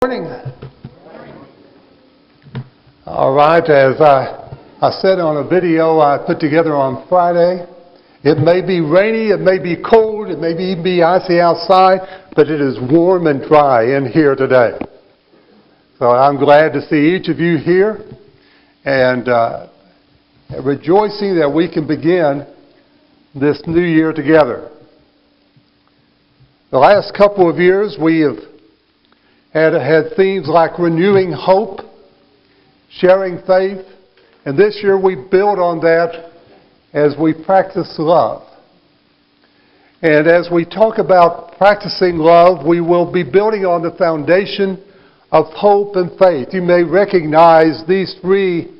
Morning. All right, as I said on a video I put together on Friday, it may be rainy, it may be cold, it may even be icy outside, but it is warm and dry in here today. So I'm glad to see each of you here and rejoicing that we can begin this new year together. The last couple of years we have had themes like renewing hope, sharing faith, and this year we build on that as we practice love. And as we talk about practicing love, we will be building on the foundation of hope and faith. You may recognize these three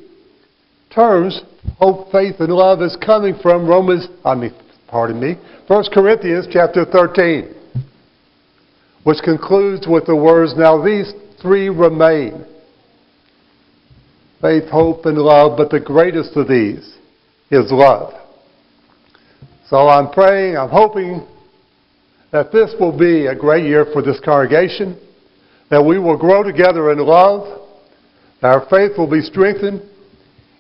terms, hope, faith, and love, as coming from 1 Corinthians chapter 13. Which concludes with the words, now these three remain. Faith, hope, and love, but the greatest of these is love. So I'm praying, I'm hoping that this will be a great year for this congregation, that we will grow together in love, that our faith will be strengthened,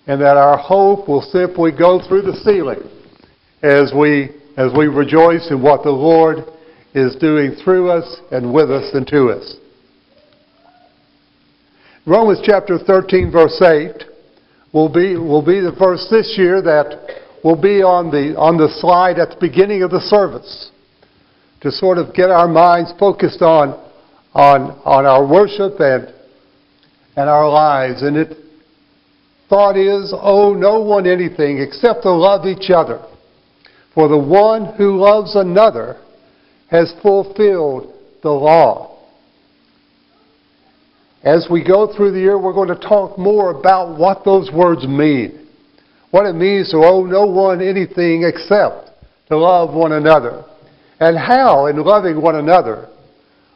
and that our hope will simply go through the ceiling as we rejoice in what the Lord is doing through us and with us and to us. Romans chapter 13 verse 8 will be the verse this year that will be on the slide at the beginning of the service to sort of get our minds focused on our worship and our lives. And it thought is, owe no one anything except to love each other. For the one who loves another has fulfilled the law. As we go through the year, we're going to talk more about what those words mean. What it means to owe no one anything except to love one another. And how, in loving one another,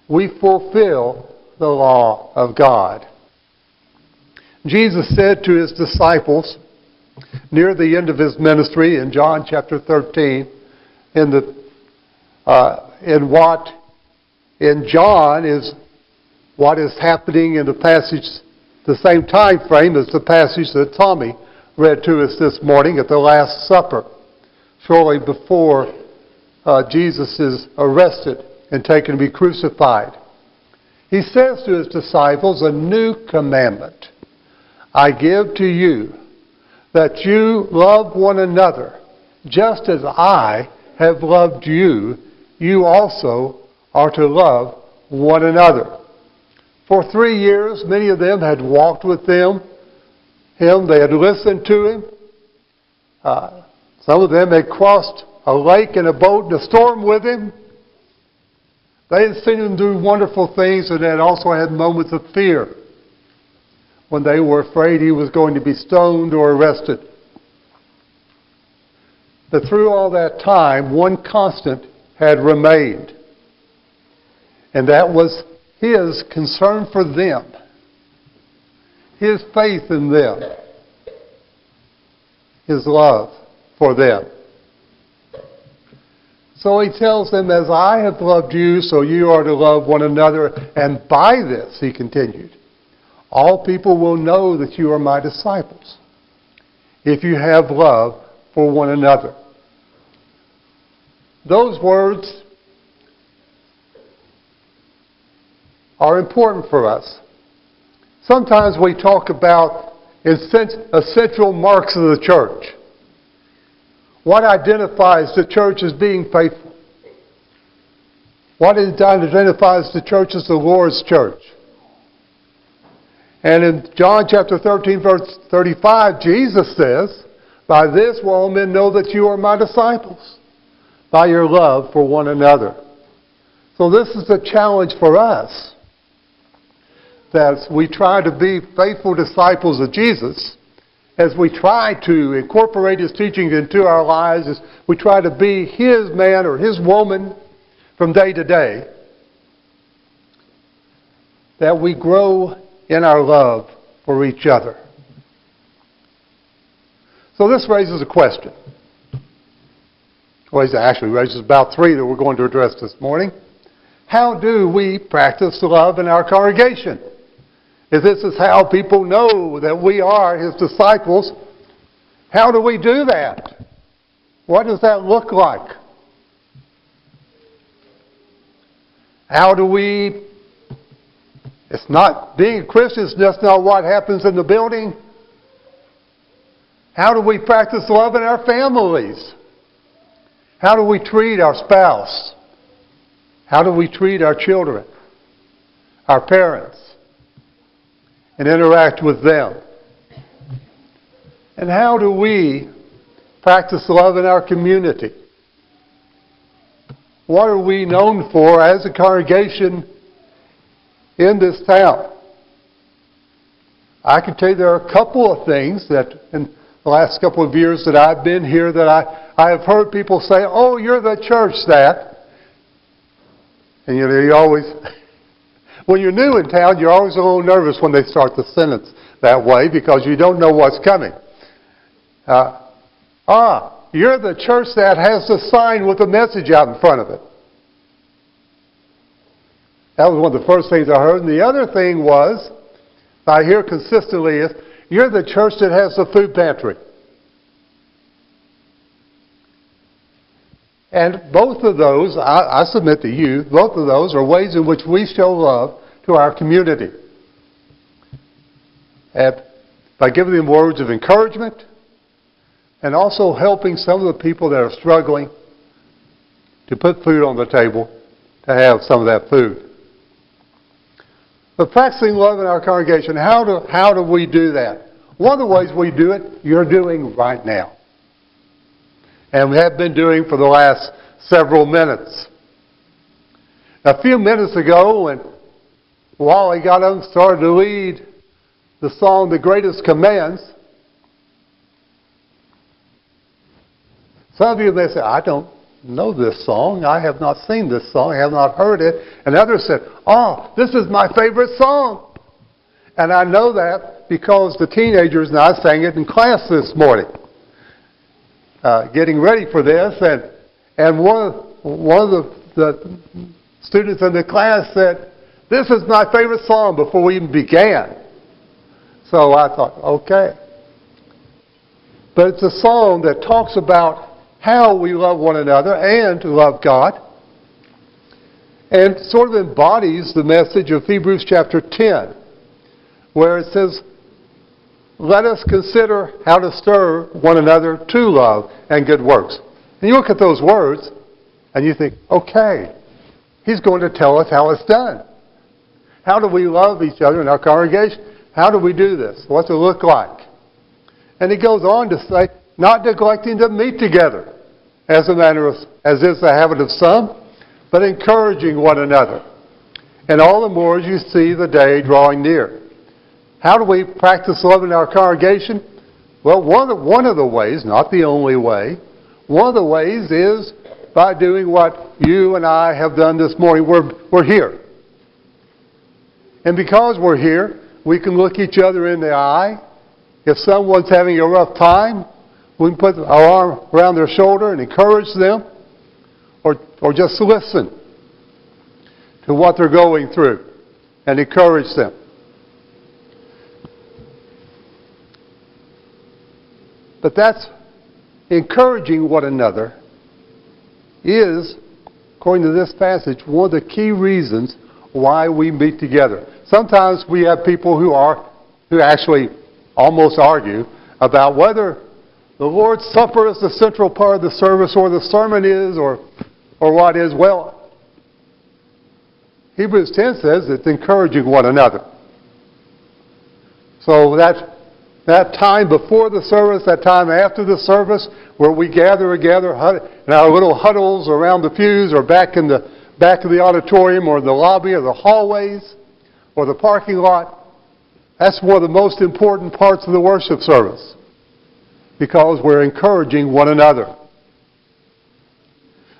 we fulfill the law of God. Jesus said to his disciples near the end of his ministry in John chapter 13, in John is what is happening in the passage, the same time frame as the passage that Tommy read to us this morning at the Last Supper, shortly before Jesus is arrested and taken to be crucified. He says to his disciples, a new commandment I give to you, that you love one another, just as I have loved you, you also are to love one another. For 3 years, many of them had walked with him. They had listened to him. Some of them had crossed a lake in a boat in a storm with him. They had seen him do wonderful things and had also had moments of fear when they were afraid he was going to be stoned or arrested. But through all that time, one constant had remained. And that was his concern for them. His faith in them. His love for them. So he tells them, as I have loved you, so you are to love one another. And by this, he continued, all people will know that you are my disciples, if you have love for one another. Those words are important for us. Sometimes we talk about essential marks of the church. What identifies the church as being faithful? What identifies the church as the Lord's church? And in John chapter 13, verse 35, Jesus says, by this will all men know that you are my disciples, by your love for one another. So this is a challenge for us, that we try to be faithful disciples of Jesus, as we try to incorporate his teachings into our lives, as we try to be his man or his woman from day to day, that we grow in our love for each other. So this raises a question. Well, it actually raises about three that we're going to address this morning. How do we practice love in our congregation? If this is how people know that we are His disciples, how do we do that? What does that look like? How do we... It's not... Being a Christian is just not what happens in the building. How do we practice love in our families? How do we treat our spouse? How do we treat our children, our parents, and interact with them? And how do we practice love in our community? What are we known for as a congregation in this town? I can tell you there are a couple of things that in the last couple of years that I've been here that I have heard people say, "Oh, you're the church that." And you always, when you're new in town, you're always a little nervous when they start the sentence that way because you don't know what's coming. You're the church that has the sign with the message out in front of it. That was one of the first things I heard. And the other thing was, I hear consistently is, you're the church that has the food pantry. And both of those, I submit to you, both of those are ways in which we show love to our community. And by giving them words of encouragement and also helping some of the people that are struggling to put food on the table to have some of that food. But practicing love in our congregation, how do we do that? One of the ways we do it, you're doing right now. And we have been doing for the last several minutes. A few minutes ago, when Wally got up and started to lead the song, The Greatest Commands, some of you may say, "I don't know this song. I have not seen this song. I have not heard it." And others said, "Oh, this is my favorite song." And I know that because the teenagers and I sang it in class this morning. Getting ready for this, and one of the students in the class said, "This is my favorite song," before we even began. So I thought, okay. But it's a song that talks about how we love one another and to love God, and sort of embodies the message of Hebrews chapter 10, where it says, "Let us consider how to stir one another to love and good works." And you look at those words, and you think, okay, he's going to tell us how it's done. How do we love each other in our congregation? How do we do this? What's it look like? And he goes on to say, not neglecting to meet together, as is the habit of some, but encouraging one another. And all the more as you see the day drawing near. How do we practice love in our congregation? Well, one of the ways, not the only way, one of the ways is by doing what you and I have done this morning. We're here. And because we're here, we can look each other in the eye. If someone's having a rough time, we can put our arm around their shoulder and encourage them, or just listen to what they're going through and encourage them. But that's encouraging one another is, according to this passage, one of the key reasons why we meet together. Sometimes we have people who actually almost argue about whether the Lord's Supper is the central part of the service or the sermon is or what is. Well, Hebrews 10 says it's encouraging one another. So that time before the service, that time after the service, where we gather together in our little huddles around the pews or back in the back of the auditorium or the lobby or the hallways or the parking lot, that's one of the most important parts of the worship service because we're encouraging one another.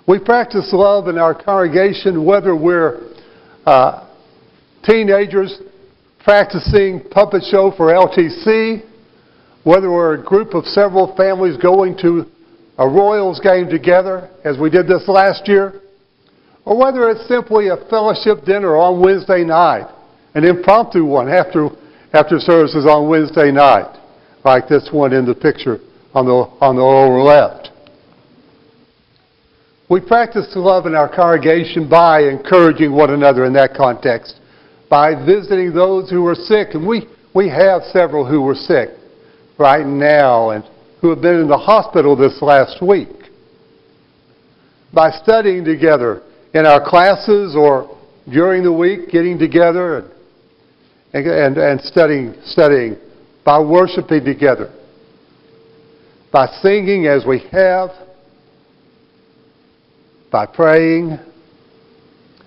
We practice love in our congregation whether we're teenagers practicing puppet show for LTC, whether we're a group of several families going to a Royals game together, as we did this last year, or whether it's simply a fellowship dinner on Wednesday night, an impromptu one after services on Wednesday night, like this one in the picture on the lower left. We practice love in our congregation by encouraging one another in that context, by visiting those who are sick, and we have several who were sick right now and who have been in the hospital this last week, by studying together in our classes or during the week, getting together and studying, by worshiping together, by singing as we have, by praying,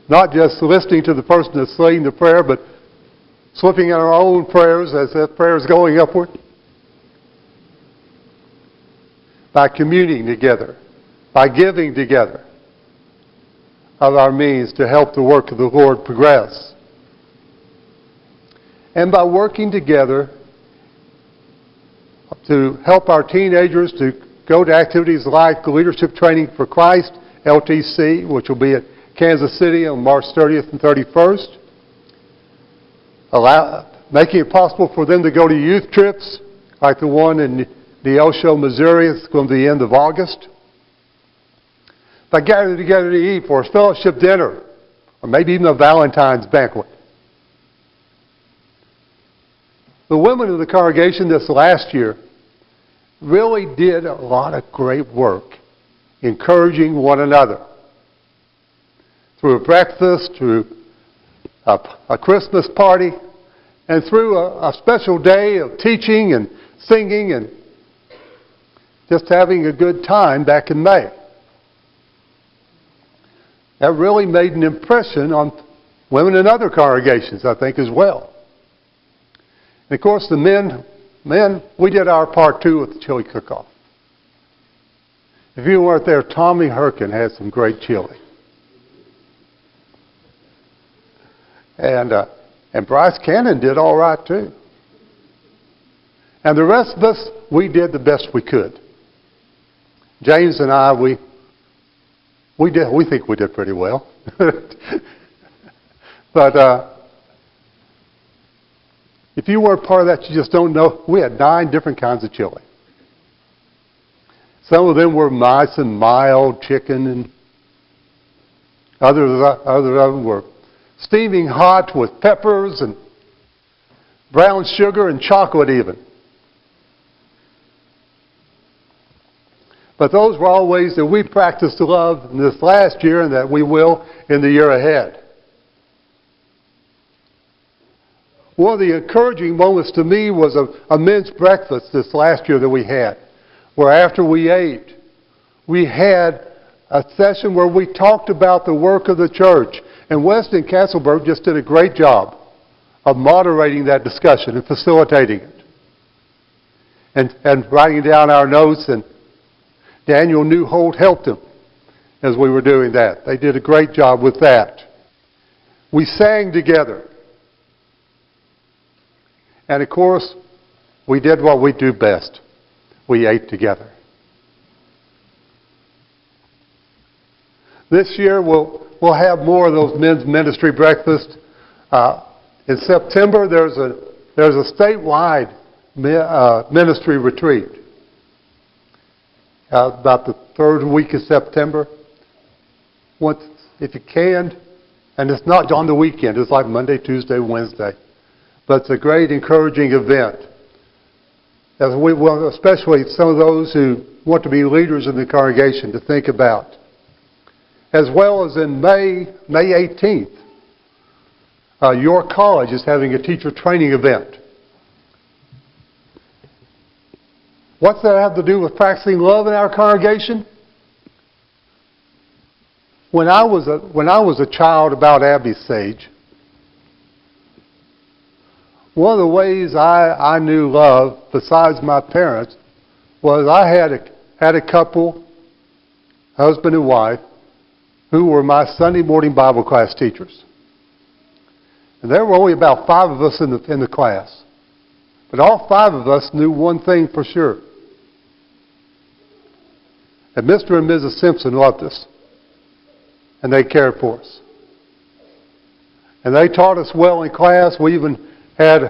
not just listening to the person that's saying the prayer, but slipping in our own prayers as that prayer is going upward, by communing together, by giving together of our means to help the work of the Lord progress, and by working together to help our teenagers to go to activities like Leadership Training for Christ, LTC, which will be at Kansas City on March 30th and 31st. Making it possible for them to go to youth trips, like the one in Neosho, Missouri. It's going to be the end of August. By gathering together to eat for a fellowship dinner, or maybe even a Valentine's banquet. The women of the congregation this last year really did a lot of great work encouraging one another. Through a breakfast, through a Christmas party, and through a special day of teaching and singing and just having a good time back in May. That really made an impression on women in other congregations, I think, as well. And of course, the men, we did our part too with the chili cook-off. If you weren't there, Tommy Herkin had some great chili. And Bryce Cannon did all right too. And the rest of us, we did the best we could. James and I, we think we did pretty well. But if you weren't part of that, you just don't know. We had 9 different kinds of chili. Some of them were nice and mild chicken, and others of them were steaming hot with peppers and brown sugar and chocolate even. But those were all ways that we practiced love in this last year and that we will in the year ahead. One of the encouraging moments to me was a men's breakfast this last year that we had, where after we ate, we had a session where we talked about the work of the church. And Weston Castleberg just did a great job of moderating that discussion and facilitating it. And writing down our notes, and Daniel Newholt helped him as we were doing that. They did a great job with that. We sang together. And of course, we did what we do best. We ate together. This year we'll have more of those men's ministry breakfasts. In September there's a statewide ministry retreat. About the 3rd week of September. If you can, and it's not on the weekend, it's like Monday, Tuesday, Wednesday. But it's a great encouraging event. As we will, especially some of those who want to be leaders in the congregation to think about. As well as in May 18th, York College is having a teacher training event. What's that have to do with practicing love in our congregation? When I was a child about Abby's age, one of the ways I knew love, besides my parents, was I had a couple, husband and wife, who were my Sunday morning Bible class teachers. And there were only about 5 of us in the class. But all 5 of us knew one thing for sure. That Mr. and Mrs. Simpson loved us. and they cared for us. And they taught us well in class. We even had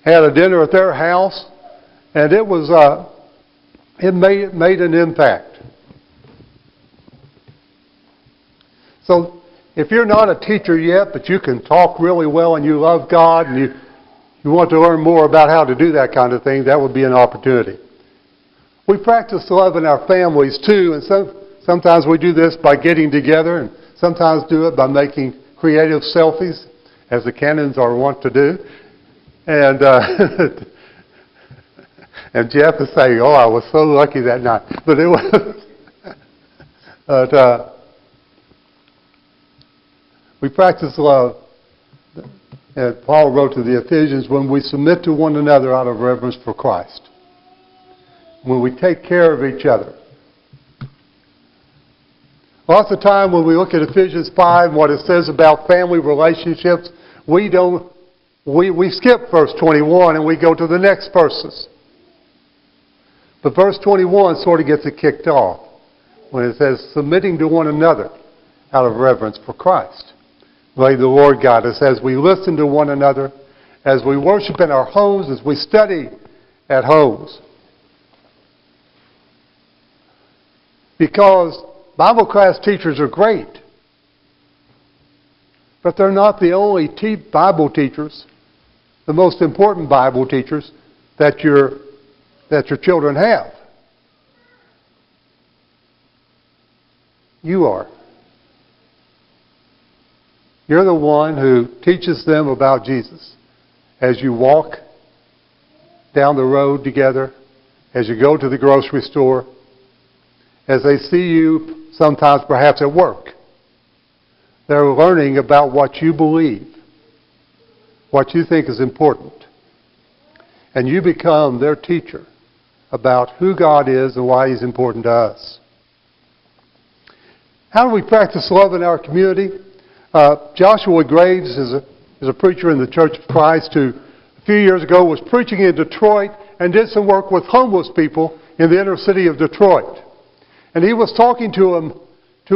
a dinner at their house, and it was it made an impact. So if you're not a teacher yet, but you can talk really well and you love God and you want to learn more about how to do that kind of thing, that would be an opportunity. We practice love in our families too, and sometimes we do this by getting together, and sometimes do it by making creative selfies, as the Cannons are wont to do. And and Jeff is saying, "Oh, I was so lucky that night," but it was. But we practice love. And Paul wrote to the Ephesians, when we submit to one another out of reverence for Christ. When we take care of each other. Lots of time when we look at Ephesians 5 and what it says about family relationships, we skip verse 21 and we go to the next verses. But verse 21 sort of gets it kicked off when it says, submitting to one another out of reverence for Christ. May the Lord guide us as we listen to one another, as we worship in our homes, as we study at homes. Because Bible class teachers are great, but they're not the only Bible teachers, the most important Bible teachers that your children have. You are. You're the one who teaches them about Jesus. As you walk down the road together, as you go to the grocery store, as they see you sometimes perhaps at work. They're learning about what you believe, what you think is important. And you become their teacher about who God is and why He's important to us. How do we practice love in our community? Joshua Graves is a preacher in the Church of Christ who a few years ago was preaching in Detroit and did some work with homeless people in the inner city of Detroit. And he was talking to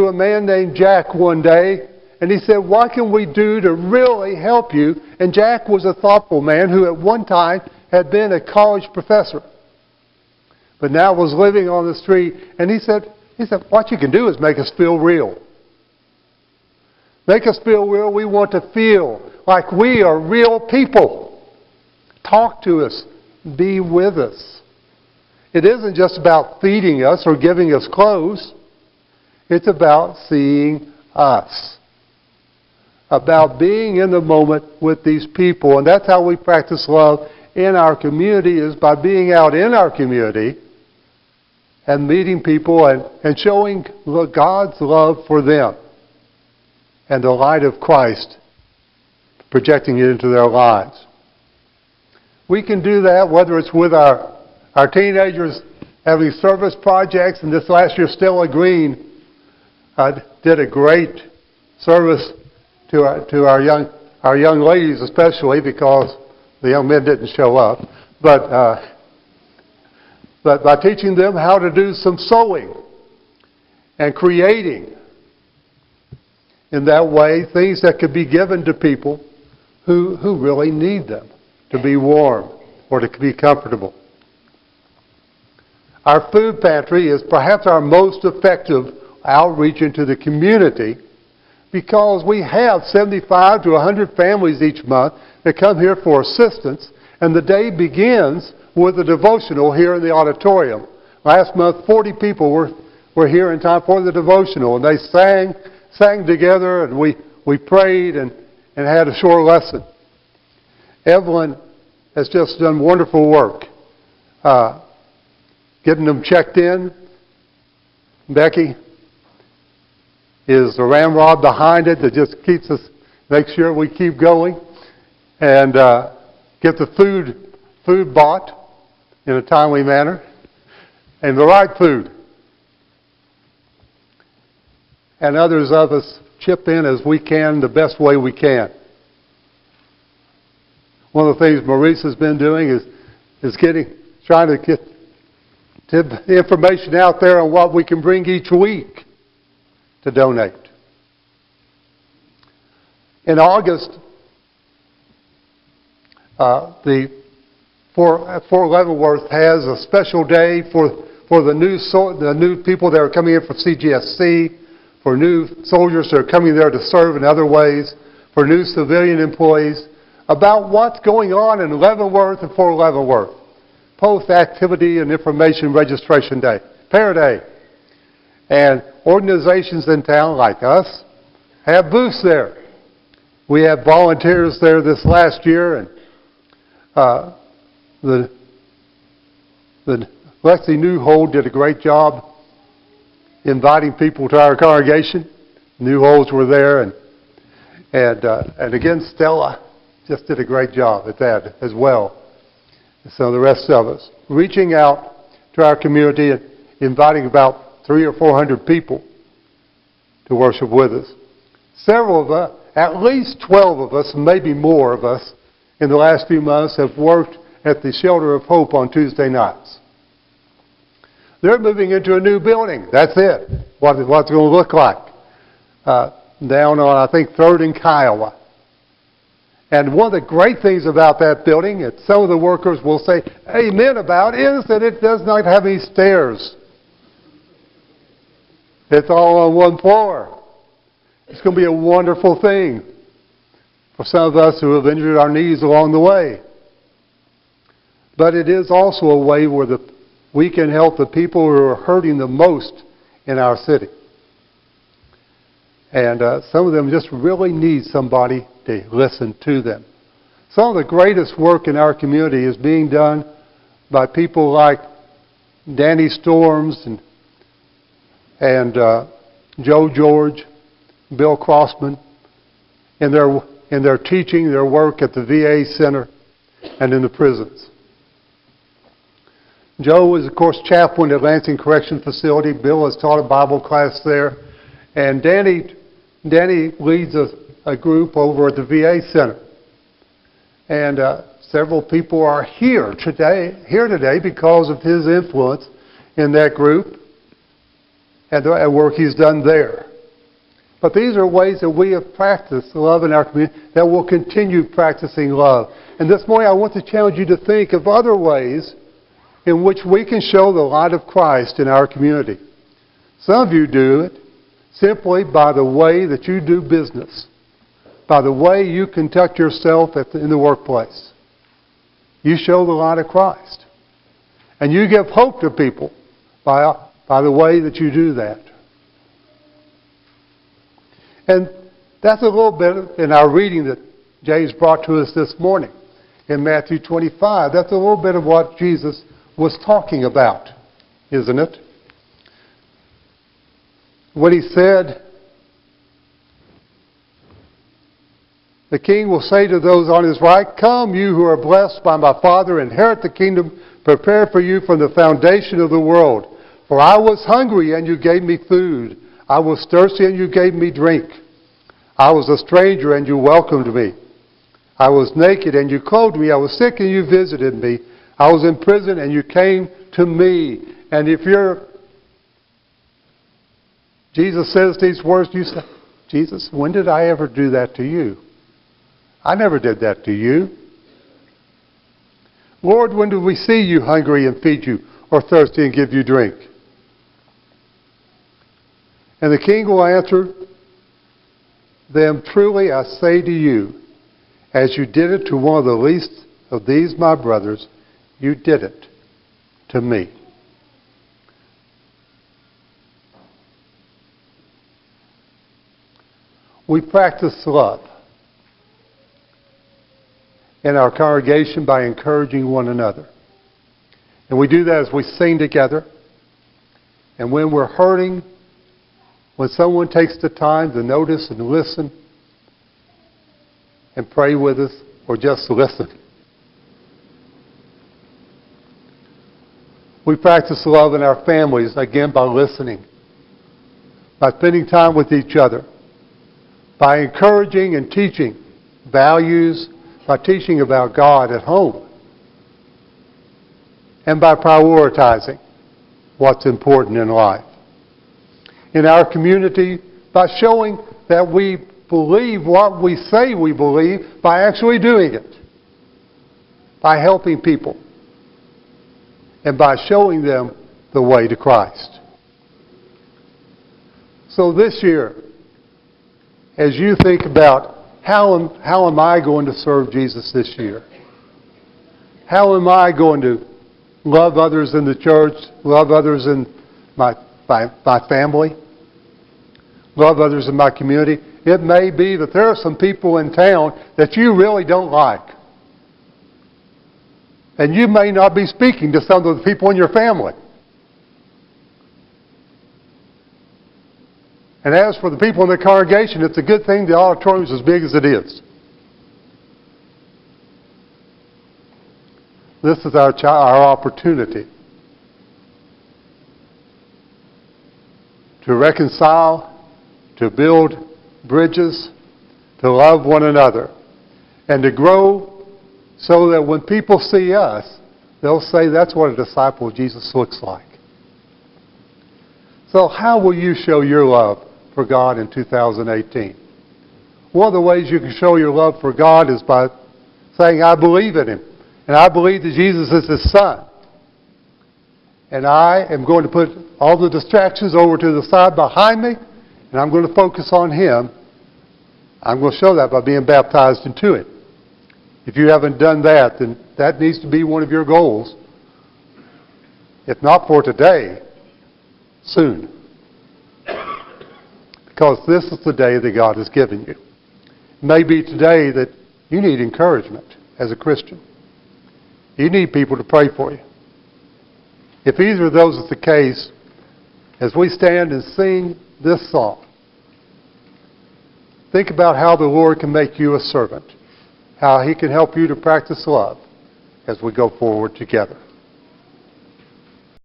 a man named Jack one day, and he said, what can we do to really help you? And Jack was a thoughtful man who at one time had been a college professor, but now was living on the street. And he said, what you can do is make us feel real. Make us feel real. We want to feel like we are real people. Talk to us. Be with us. It isn't just about feeding us or giving us clothes. It's about seeing us. About being in the moment with these people. And that's how we practice love in our community, is by being out in our community and meeting people and showing God's love for them and the light of Christ, projecting it into their lives. We can do that whether it's with our teenagers having service projects, and this last year Stella Green did a great service to our young ladies, especially because the young men didn't show up. But by teaching them how to do some sewing and creating in that way things that could be given to people who really need them to be warm or to be comfortable. Our food pantry is perhaps our most effective outreach into the community because we have 75 to 100 families each month that come here for assistance, and the day begins with a devotional here in the auditorium. Last month, 40 people were here in time for the devotional, and they sang together, and we prayed and had a short lesson. Evelyn has just done wonderful work getting them checked in. Becky is the ramrod behind it that just makes sure we keep going, and get the food bought in a timely manner, and the right food. And others of us chip in as we can, the best way we can. One of the things Maurice has been doing is trying to get information out there on what we can bring each week to donate. In August, Fort Leavenworth has a special day for the new people that are coming in from CGSC, for new soldiers that are coming there to serve in other ways, for new civilian employees, about what's going on in Leavenworth and Fort Leavenworth. Post-Activity and Information Registration Day, Pair Day. And organizations in town like us have booths there. We had volunteers there this last year, and the Leslie Newhold did a great job inviting people to our congregation. Newholds were there, and again, Stella just did a great job at that as well. So the rest of us, reaching out to our community and inviting about 300 or 400 people to worship with us. Several of us, at least 12 of us, maybe more of us, in the last few months have worked at the Shelter of Hope on Tuesday nights. They're moving into a new building. That's it. What's it going to look like? Down on, I think, 3rd and Kiowa. And one of the great things about that building, and some of the workers will say amen about, is that it does not have any stairs. It's all on one floor. It's going to be a wonderful thing for some of us who have injured our knees along the way. But it is also a way where we can help the people who are hurting the most in our city. And some of them just really need somebody to listen to them. Some of the greatest work in our community is being done by people like Danny Storms and Joe George, Bill Crossman, in their teaching, their work at the VA Center and in the prisons. Joe is, of course, chaplain at Lansing Correction Facility. Bill has taught a Bible class there. And Danny leads a group over at the VA Center. And several people are here today because of his influence in that group and the work he's done there. But these are ways that we have practiced love in our community, that we'll continue practicing love. And this morning I want to challenge you to think of other ways in which we can show the light of Christ in our community. Some of you do it simply by the way that you do business, by the way you conduct yourself in the workplace. You show the light of Christ. And you give hope to people by the way that you do that. And that's a little bit in our reading that Jay's brought to us this morning in Matthew 25. That's a little bit of what Jesus was talking about, isn't it? When he said, the king will say to those on his right, "Come, you who are blessed by my Father, inherit the kingdom prepared for you from the foundation of the world. For I was hungry, and you gave me food. I was thirsty, and you gave me drink. I was a stranger, and you welcomed me. I was naked, and you clothed me. I was sick, and you visited me. I was in prison, and you came to me." And if Jesus says these words, you say, "Jesus, when did I ever do that to you? I never did that to you. Lord, when did we see you hungry and feed you, or thirsty and give you drink?" And the king will answer them, "Truly I say to you, as you did it to one of the least of these my brothers, you did it to me." We practice love in our congregation by encouraging one another. And we do that as we sing together. And when we're hurting, when someone takes the time to notice and listen and pray with us, or just listen. We practice love in our families, again, by listening, by spending time with each other, by encouraging and teaching values, by teaching about God at home, and by prioritizing what's important in life. In our community, by showing that we believe what we say we believe by actually doing it, by helping people, and by showing them the way to Christ. So this year, as you think about how am I going to serve Jesus this year? How am I going to love others in the church, love others in my family, love others in my community? It may be that there are some people in town that you really don't like. And you may not be speaking to some of the people in your family. And as for the people in the congregation, it's a good thing the auditorium is as big as it is. This is our opportunity to reconcile, to build bridges, to love one another, and to grow so that when people see us, they'll say that's what a disciple of Jesus looks like. So how will you show your love for God in 2018? One of the ways you can show your love for God is by saying, I believe in Him. And I believe that Jesus is His Son. And I am going to put all the distractions over to the side behind me, and I'm going to focus on Him. I'm going to show that by being baptized into it. If you haven't done that, then that needs to be one of your goals. If not for today, soon. Because this is the day that God has given you. It may be today that you need encouragement as a Christian. You need people to pray for you. If either of those is the case, as we stand and sing this song, think about how the Lord can make you a servant, how He can help you to practice love as we go forward together.